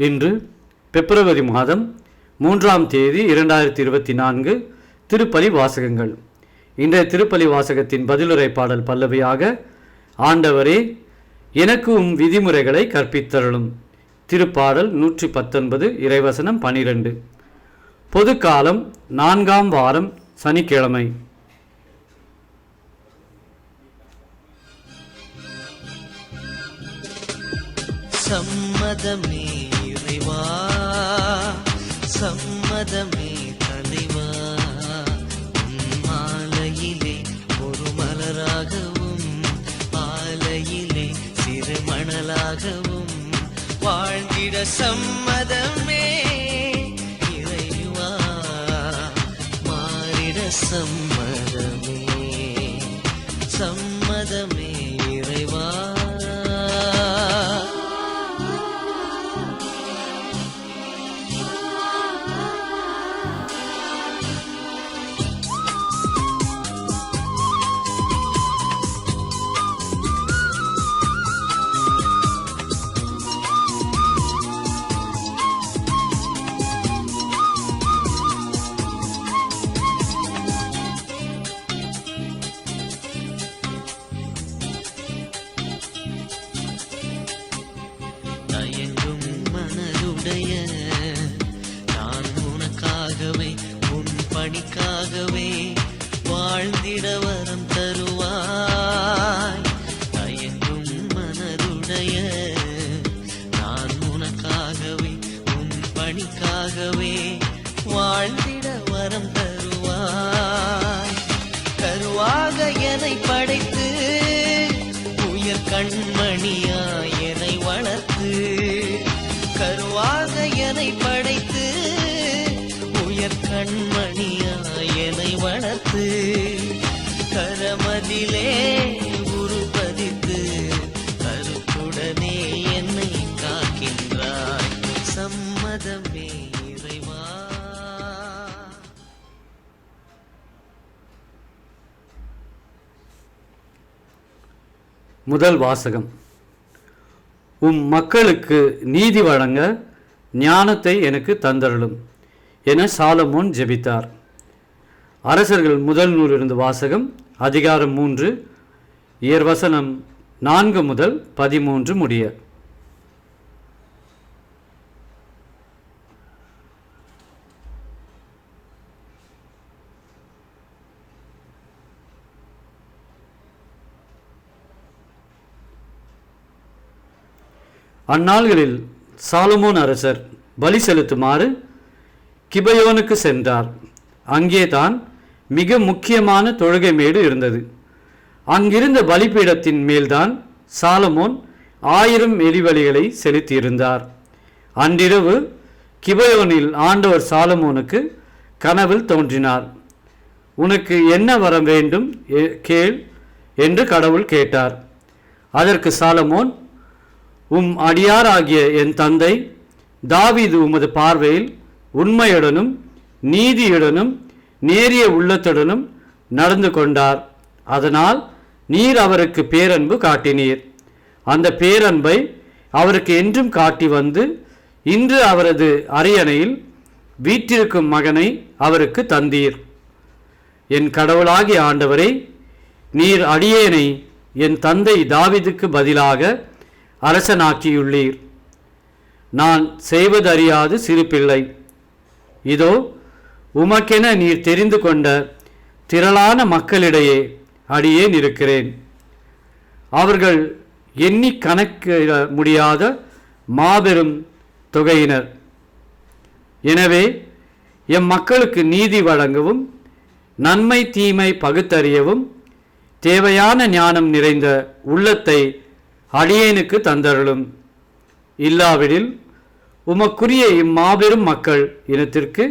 இன்று பிப்ரவரி மாதம் 3ஆம் தேதி 2024 திருப்பலி வாசகங்கள். இன்றைய திருப்பலி வாசகத்தின் பதிலுரை பாடல் பல்லவியாக, ஆண்டவரே எனக்கு உம் விதிமுறைகளை கற்பித்தருளும். திருப்பாடல் 119, இறைவசனம் 12. பொதுக்காலம் 4ஆம் வாரம், சனிக்கிழமை. சம்மதமே இறைவா, சம்மதமே தலைவா, மாலையிலே ஒரு மலராகவும் ஆலையிலே சிறு மணலாகவும் வாழ்ந்திட சம்மதமே இறைவா, மாறிட சம்மதமே, சம்மதமே இறைவா. தயங்கும் மனதுடைய நான் உனக்காகவே உன் பணிக்காகவே வாழ்ந்திட வரம் தருவாய். தயங்கும் மனதுடைய நான் உனக்காகவே உன் பணிக்காகவே வாழ்ந்திட வரம் தருவாய். கருவாக என்னை படைத்து உயர் கண்மணியாய் என்னை வளர்த்து, கருவாக என்னை படைத்து உயர் கண்மணியாய் என்னை வளர்த்து, கரமதிலே உருபதித்து கருத்துடனே என்னை காக்கின்றாய். சம்மதமே இறைவா. முதல் வாசகம். உம் மக்களுக்கு நீதி வழங்க ஞானத்தை எனக்கு தந்தருளும் என சாலமோன் ஜெபித்தார். அரசர்கள் முதல் நூலிலிருந்து வாசகம், அதிகாரம் 3, இயர்வசனம் 4 முதல் 13 முடிய. அந்நாள்களில் சாலமோன் அரசர் பலி செலுத்துமாறு கிபயோனுக்கு சென்றார். அங்கே தான் மிக முக்கியமான தொழுகை மேடு இருந்தது. அங்கிருந்த பலிபீடத்தின் மேல்தான் சாலமோன் 1000 எரிபலிகளை செலுத்தியிருந்தார். அன்றிரவு கிபயோனில் ஆண்டவர் சாலமோனுக்கு கனவில் தோன்றினார். உனக்கு என்ன வர வேண்டும் கேள் என்று கடவுள் கேட்டார். அதற்கு சாலமோன், உம் அடியாராகிய என் தந்தை தாவீது உமது பார்வையில் உண்மையுடனும் நீதியுடனும் நேரிய உள்ளத்துடனும் நடந்து கொண்டார். அதனால் நீர் அவருக்கு பேரன்பு காட்டினீர். அந்த பேரன்பை அவருக்கு என்றும் காட்டி வந்து இன்று அவரது அரியணையில் வீற்றிருக்கும் மகனை அவருக்கு தந்தீர். என் கடவுளாகிய ஆண்டவரே, நீர் அடியேனை என் தந்தை தாவீதுக்கு பதிலாக அரசனாக்கியுள்ளீர். நான் செய்வதறியாது சிறு பிள்ளை. இதோ உமக்கென நீர் தெரிந்து கொண்ட திரளான மக்களிடையே அடியேன் இருக்கிறேன். அவர்கள் எண்ணி கணக்கிட முடியாத மாபெரும் தொகையினர். எனவே எம் மக்களுக்கு நீதி வழங்கவும் நன்மை தீமை பகுத்தறியவும் தேவையான ஞானம் நிறைந்த உள்ளத்தை அடியேனுக்கு தந்தருளும். இல்லாவிடில் உமக்குரிய இம்மாபெரும் மக்கள் இனத்திற்கு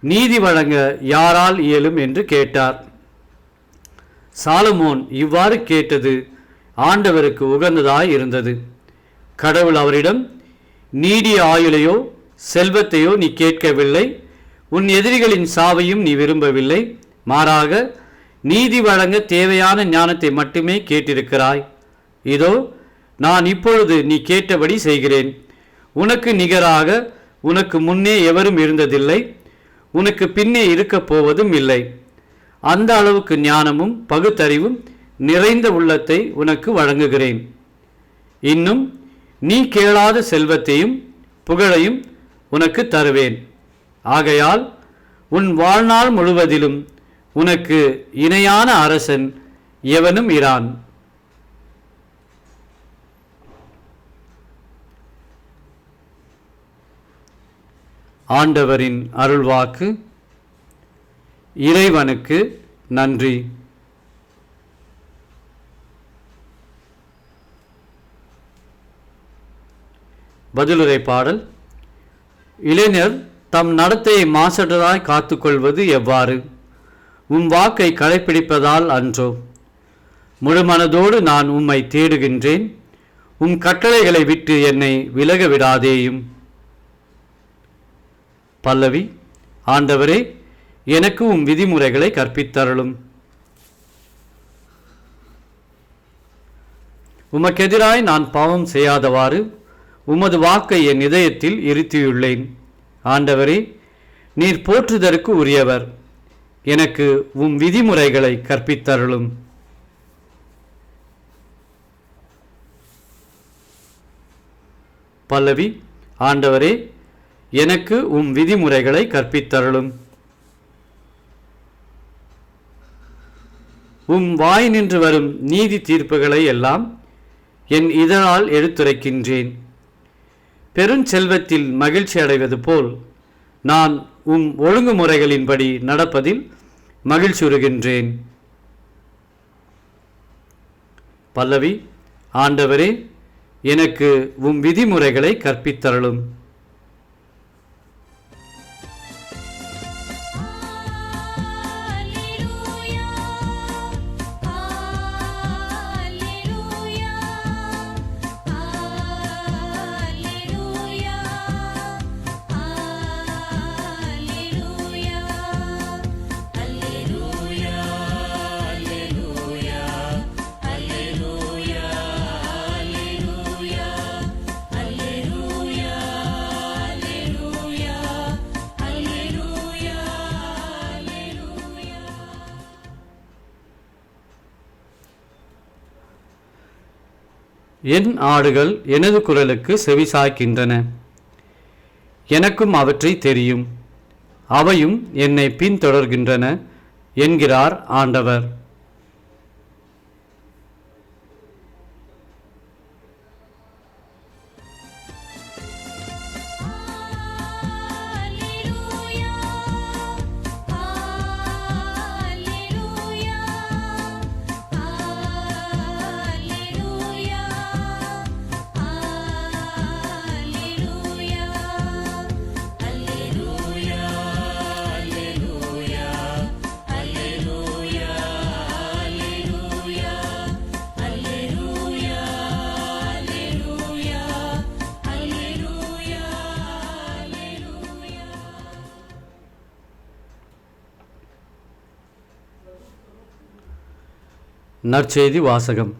நீதி வழங்க யாரால் இயலும் என்று கேட்டார். சாலமோன் இவ்வாறு கேட்டது ஆண்டவருக்கு உகந்ததாய் இருந்தது. கடவுள் அவரிடம், நீடிய ஆயுளையோ செல்வத்தையோ நீ கேட்கவில்லை, உன் எதிரிகளின் சாவையும் நீ விரும்பவில்லை, மாறாக நீதி வழங்க தேவையான ஞானத்தை மட்டுமே கேட்டிருக்கிறாய். இதோ நான் இப்பொழுது நீ கேட்டபடி செய்கிறேன். உனக்கு நிகராக உனக்கு முன்னே எவரும் இருந்ததில்லை, உனக்கு பின்னே இருக்கப் போவதும் இல்லை. அந்த அளவுக்கு ஞானமும் பகுத்தறிவும் நிறைந்த உள்ளத்தை உனக்கு வழங்குகிறேன். இன்னும் நீ கேளாத செல்வத்தையும் புகழையும் உனக்கு தருவேன். ஆகையால் உன் வாழ்நாள் முழுவதிலும் உனக்கு இணையான அரசன் எவனும் இரான். ஆண்டவரின் அருள்வாக்கு. இறைவனுக்கு நன்றி. பதிலுரை பாடல். இளைஞர் தம் நடத்தையை மாசற்றதாய் காத்துக்கொள்வது எவ்வாறு? உம் வாக்கை கடைப்பிடிப்பதால் அன்றோ? முழுமனதோடு நான் உம்மை தேடுகின்றேன், உம் கட்டளைகளை விட்டு என்னை விலக விடாதேயும். பல்லவி. ஆண்டவரே, எனக்கு உம் விதிமுறைகளை கற்பித்தருளும். உமக்கெதிராய் நான் பாவம் செய்யாதவாறு உமது வாக்கை என் இதயத்தில் இருத்தியுள்ளேன். ஆண்டவரே, நீர் போற்றுதற்கு உரியவர். எனக்கு உம் விதிமுறைகளை கற்பித்தருளும். பல்லவி. ஆண்டவரே, எனக்கு உம் விதிமுறைகளை கற்பித்தருளும். உம் வாய் நின்று வரும் நீதி தீர்ப்புகளை எல்லாம் என் இதழால் எடுத்துரைக்கின்றேன். பெருஞ்செல்வத்தில் மகிழ்ச்சி அடைவது போல் நான் உம் ஒழுங்குமுறைகளின்படி நடப்பதில் மகிழ்ச்சியுறுகின்றேன். பல்லவி. ஆண்டவரே, எனக்கு உம் விதிமுறைகளை கற்பித்தருளும். என் ஆடுகள் எனது குரலுக்கு செவிசாய்க்கின்றன. எனக்கும் அவற்றை தெரியும், அவையும் என்னை பின்தொடர்கின்றன என்கிறார் ஆண்டவர். நற்செய்தி வாசகம்.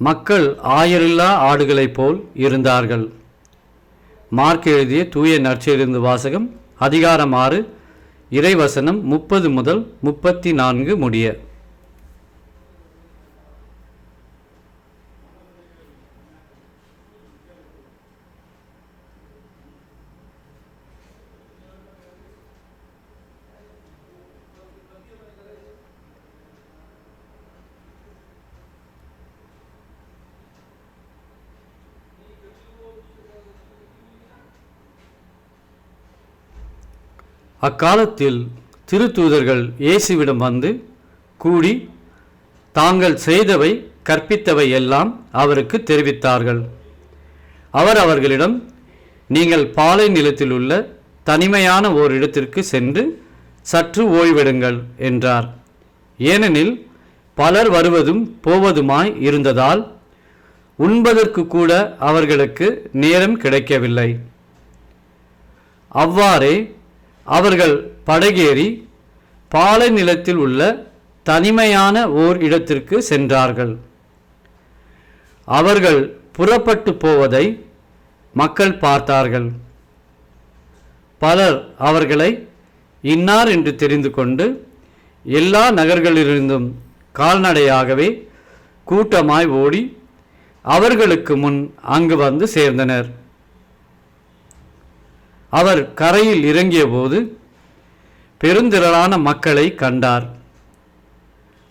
மக்கள் ஆயரில்லா ஆடுகளைப் போல் இருந்தார்கள். மார்க் எழுதிய தூய நற்செய்தியிலிருந்து வாசகம். அதிகாரம் 6, இறைவசனம் 30 முதல் 34 முடிய. அக்காலத்தில் திருத்தூதர்கள் இயேசுவிடம் வந்து கூடி தாங்கள் செய்தவை கற்பித்தவை எல்லாம் அவருக்கு தெரிவித்தார்கள். அவர் அவர்களிடம், நீங்கள் பாலை நிலத்தில் உள்ள தனிமையான ஓர் இடத்திற்கு சென்று சற்று ஓய்வெடுங்கள் என்றார். ஏனெனில் பலர் வருவதும் போவதுமாய் இருந்ததால் உண்பதற்கு கூட அவர்களுக்கு நேரம் கிடைக்கவில்லை. அவ்வாறே அவர்கள் படகேறி பாலை நிலத்தில் உள்ள தனிமையான ஓர் இடத்திற்கு சென்றார்கள். அவர்கள் புறப்பட்டு போவதை மக்கள் பார்த்தார்கள். பலர் அவர்களை இன்னார் என்று தெரிந்து கொண்டு எல்லா நகர்களிலிருந்தும் கால்நடையாகவே கூட்டமாய் ஓடி அவர்களுக்கு முன் அங்கு வந்து சேர்ந்தனர். அவர் கரையில் இறங்கிய போது பெருந்திரளான மக்களை கண்டார்.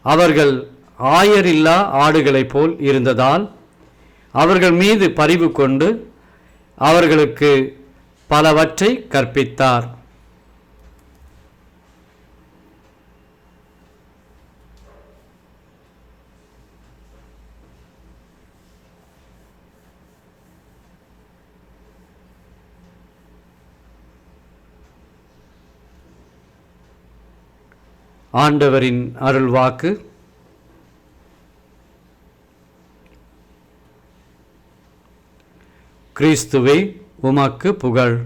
அவர்கள் ஆயரில்லா ஆடுகளைப் போல் இருந்ததால் அவர்கள் மீது பரிவு கொண்டு அவர்களுக்கு பலவற்றை கற்பித்தார். ஆண்டவரின் அருள்வாக்கு. கிறிஸ்துவே உமக்கு புகழ்.